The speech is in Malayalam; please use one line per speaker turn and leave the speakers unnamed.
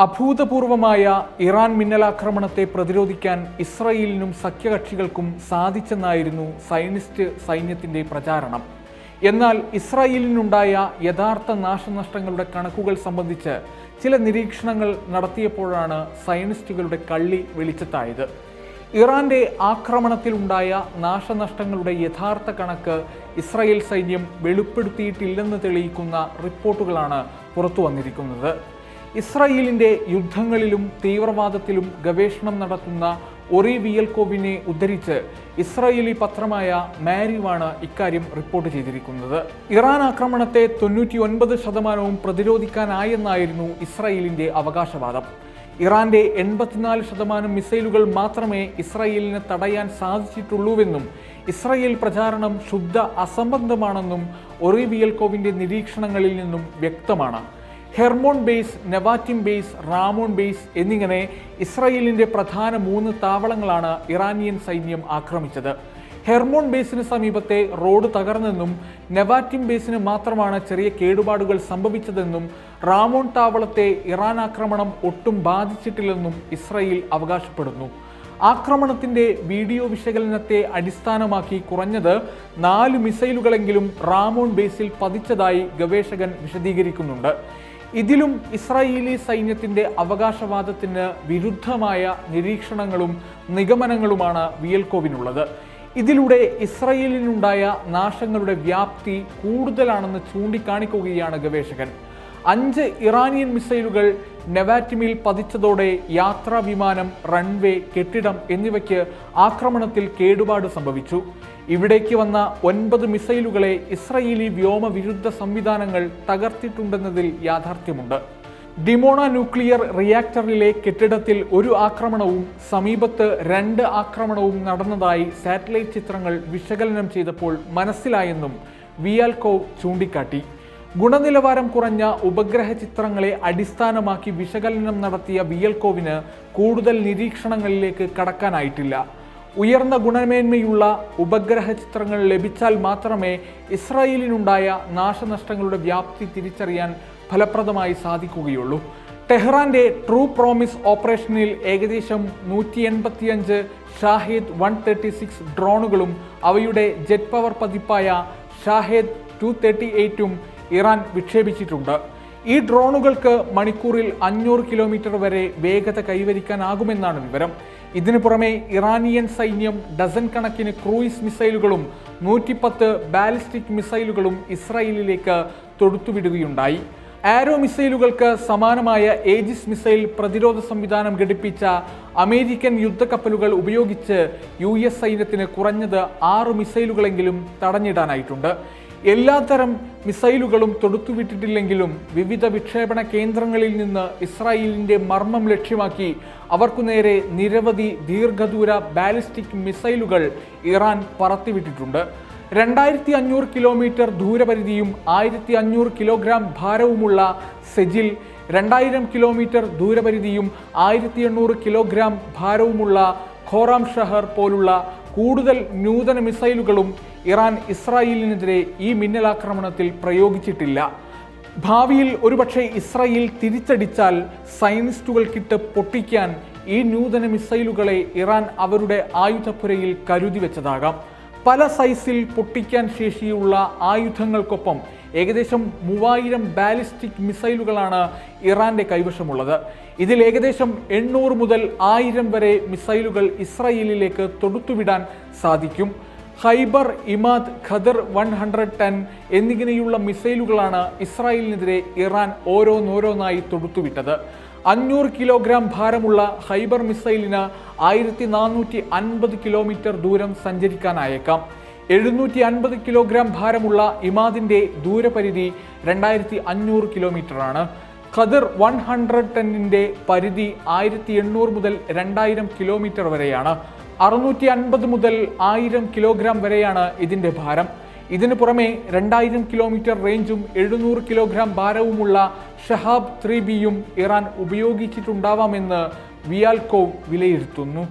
അഭൂതപൂർവമായ ഇറാൻ മിന്നലാക്രമണത്തെ പ്രതിരോധിക്കാൻ ഇസ്രായേലിനും സഖ്യകക്ഷികൾക്കും സാധിച്ചെന്നായിരുന്നു സയനിസ്റ്റ് സൈന്യത്തിന്റെ പ്രചാരണം. എന്നാൽ ഇസ്രായേലിനുണ്ടായ യഥാർത്ഥ നാശനഷ്ടങ്ങളുടെ കണക്കുകൾ സംബന്ധിച്ച് ചില നിരീക്ഷണങ്ങൾ നടത്തിയപ്പോഴാണ് സയനിസ്റ്റുകളുടെ കള്ളി വെളിച്ചത്തായത്. ഇറാന്റെ ആക്രമണത്തിലുണ്ടായ നാശനഷ്ടങ്ങളുടെ യഥാർത്ഥ കണക്ക് ഇസ്രായേൽ സൈന്യം വെളിപ്പെടുത്തിയിട്ടില്ലെന്ന് തെളിയിക്കുന്ന റിപ്പോർട്ടുകളാണ് പുറത്തു വന്നിരിക്കുന്നത്. ഇസ്രായേലിന്റെ യുദ്ധങ്ങളിലും തീവ്രവാദത്തിലും ഗവേഷണം നടത്തുന്ന ഒറി വിയൽകോവിനെ ഉദ്ധരിച്ച് ഇസ്രായേലി പത്രമായ മാരിവാണ് ഇക്കാര്യം റിപ്പോർട്ട് ചെയ്തിരിക്കുന്നത്. ഇറാൻ ആക്രമണത്തെ 99% പ്രതിരോധിക്കാനായെന്നായിരുന്നു ഇസ്രായേലിന്റെ അവകാശവാദം. ഇറാന്റെ 84% മിസൈലുകൾ മാത്രമേ ഇസ്രായേലിന് തടയാൻ സാധിച്ചിട്ടുള്ളൂവെന്നും ഇസ്രായേൽ പ്രചാരണം ശുദ്ധ അസംബന്ധമാണെന്നും ഒറി വിയൽകോവിന്റെ നിരീക്ഷണങ്ങളിൽ നിന്നും വ്യക്തമാണ്. Hermon base, Nevatim base, Ramon base എന്നിങ്ങനെ ഇസ്രായേലിന്റെ പ്രധാന 3 താവളങ്ങളാണ് ഇറാനിയൻ സൈന്യം ആക്രമിച്ചത്. ഹെർമോൺ ബേസിന് സമീപത്തെ റോഡ് തകർന്നെന്നും നെവാറ്റിം ബേസിന് മാത്രമാണ് ചെറിയ കേടുപാടുകൾ സംഭവിച്ചതെന്നും റാമോൺ താവളത്തെ ഇറാൻ ആക്രമണം ഒട്ടും ബാധിച്ചിട്ടില്ലെന്നും ഇസ്രായേൽ അവകാശപ്പെടുന്നു. ആക്രമണത്തിന്റെ വീഡിയോ വിശകലനത്തെ അടിസ്ഥാനമാക്കി കുറഞ്ഞത് 4 മിസൈലുകളെങ്കിലും റാമോൺ ബേസിൽ പതിച്ചതായി ഗവേഷകൻ വിശദീകരിക്കുന്നുണ്ട്. ഇതിലും ഇസ്രായേലി സൈന്യത്തിന്റെ അവകാശവാദത്തിന് വിരുദ്ധമായ നിരീക്ഷണങ്ങളും നിഗമനങ്ങളുമാണ് വിയൽകോവിനുള്ളത്. ഇതിലൂടെ ഇസ്രായേലിനുണ്ടായ നാശങ്ങളുടെ വ്യാപ്തി കൂടുതലാണെന്ന് ചൂണ്ടിക്കാണിക്കുകയാണ് ഗവേഷകൻ. 5 ഇറാനിയൻ മിസൈലുകൾ നെവാറ്റിമിൽ പതിച്ചതോടെ യാത്രാ വിമാനം, റൺവേ, കെട്ടിടം എന്നിവയ്ക്ക് ആക്രമണത്തിൽ കേടുപാട് സംഭവിച്ചു. ഇവിടേക്ക് വന്ന 9 മിസൈലുകളെ ഇസ്രായേലി വ്യോമവിരുദ്ധ സംവിധാനങ്ങൾ തകർത്തിട്ടുണ്ടെന്നതിൽ യാഥാർത്ഥ്യമുണ്ട്. ഡിമോണ ന്യൂക്ലിയർ റിയാക്ടറിലെ കെട്ടിടത്തിൽ 1 ആക്രമണവും സമീപത്ത് 2 ആക്രമണവും നടന്നതായി സാറ്റലൈറ്റ് ചിത്രങ്ങൾ വിശകലനം ചെയ്തപ്പോൾ മനസ്സിലായെന്നും വിയാൽകോവ് ചൂണ്ടിക്കാട്ടി. ഗുണനിലവാരം കുറഞ്ഞ ഉപഗ്രഹ ചിത്രങ്ങളെ അടിസ്ഥാനമാക്കി വിശകലനം നടത്തിയ വിയൽകോവിന് കൂടുതൽ നിരീക്ഷണങ്ങളിലേക്ക് കടക്കാനായിട്ടില്ല. ഉയർന്ന ഗുണമേന്മയുള്ള ഉപഗ്രഹ ചിത്രങ്ങൾ ലഭിച്ചാൽ മാത്രമേ ഇസ്രായേലിനുണ്ടായ നാശനഷ്ടങ്ങളുടെ വ്യാപ്തി തിരിച്ചറിയാൻ ഫലപ്രദമായി സാധിക്കുകയുള്ളൂ. ടെഹ്റാന്റെ ട്രൂ പ്രോമിസ് ഓപ്പറേഷനിൽ ഏകദേശം 185 ഷാഹേദ് 136 ഡ്രോണുകളും അവയുടെ ജെറ്റ് പവർ പതിപ്പായ ഷാഹേദ് 238ഉം ഇറാൻ വിക്ഷേപിച്ചിട്ടുണ്ട്. ഈ ഡ്രോണുകൾക്ക് മണിക്കൂറിൽ 500 കിലോമീറ്റർ വരെ വേഗത കൈവരിക്കാനാകുമെന്നാണ് വിവരം. ഇതിനു പുറമെ ഇറാനിയൻ സൈന്യം ഡസൻ കണക്കിന് ക്രൂയിസ് മിസൈലുകളും 110 ബാലിസ്റ്റിക് മിസൈലുകളും ഇസ്രായേലിലേക്ക് തൊടുത്തുവിടുകയുണ്ടായി. ആരോ മിസൈലുകൾക്ക് സമാനമായ ഏജിസ് മിസൈൽ പ്രതിരോധ സംവിധാനം ഘടിപ്പിച്ച അമേരിക്കൻ യുദ്ധക്കപ്പലുകൾ ഉപയോഗിച്ച് US സൈന്യത്തിന് കുറഞ്ഞത് 6 മിസൈലുകളെങ്കിലും തടഞ്ഞിടാനായിട്ടുണ്ട്. എല്ലാത്തരം മിസൈലുകളും തൊടുത്തുവിട്ടിട്ടില്ലെങ്കിലും വിവിധ വിക്ഷേപണ കേന്ദ്രങ്ങളിൽ നിന്ന് ഇസ്രായേലിന്റെ മർമ്മം ലക്ഷ്യമാക്കി അവർക്കു നേരെ നിരവധി ദീർഘദൂര ബാലിസ്റ്റിക് മിസൈലുകൾ ഇറാൻ പറത്തിവിട്ടിട്ടുണ്ട്. 2500 കിലോമീറ്റർ ദൂരപരിധിയും 1500 കിലോഗ്രാം ഭാരവുമുള്ള സെജിൽ, 2000 കിലോമീറ്റർ ദൂരപരിധിയും 1800 കിലോഗ്രാം ഭാരവുമുള്ള ഖോറാം ഷഹർ പോലുള്ള കൂടുതൽ നൂതന മിസൈലുകളും ഇറാൻ ഇസ്രായേലിനെതിരെ ഈ മിന്നലാക്രമണത്തിൽ പ്രയോഗിച്ചിട്ടില്ല. ഭാവിയിൽ ഒരുപക്ഷെ ഇസ്രായേൽ തിരിച്ചടിച്ചാൽ സയനിസ്റ്റുകൾക്കിട്ട് പൊട്ടിക്കാൻ ഈ നൂതന മിസൈലുകളെ ഇറാൻ അവരുടെ ആയുധപ്പുരയിൽ കരുതി വെച്ചതാകാം. പല സൈസിൽ പൊട്ടിക്കാൻ ശേഷിയുള്ള ആയുധങ്ങൾക്കൊപ്പം ഏകദേശം 3000 ബാലിസ്റ്റിക് മിസൈലുകളാണ് ഇറാന്റെ കൈവശമുള്ളത്. ഇതിൽ ഏകദേശം 800 മുതൽ 1000 വരെ മിസൈലുകൾ ഇസ്രായേലിലേക്ക് തൊടുത്തുവിടാൻ സാധിക്കും. ഖൈബർ, ഇമാദ്, ഖദർ 110 എന്നിങ്ങനെയുള്ള മിസൈലുകളാണ് ഇസ്രായേലിനെതിരെ ഇറാൻ ഓരോന്നായി തൊടുത്തുവിട്ടത്. 500 കിലോഗ്രാം ഭാരമുള്ള ഖൈബർ മിസൈലിന് 1450 കിലോമീറ്റർ ദൂരം സഞ്ചരിക്കാനായേക്കാം. 750 കിലോഗ്രാം ഭാരമുള്ള ഇമാദിന്റെ ദൂരപരിധി 2500 കിലോമീറ്ററാണ്. ഖദർ 110ന്റെ പരിധി 1800 മുതൽ 2000 കിലോമീറ്റർ വരെയാണ്. 650 മുതൽ 1000 കിലോഗ്രാം വരെയാണ് ഇതിന്റെ ഭാരം. ഇതിനു പുറമെ 2000 കിലോമീറ്റർ റേഞ്ചും 700 കിലോഗ്രാം ഭാരവുമുള്ള ഷഹാബ് 3Bയും ഇറാൻ ഉപയോഗിച്ചിട്ടുണ്ടാവാമെന്ന് വിയാൽകോവ് വിലയിരുത്തുന്നു.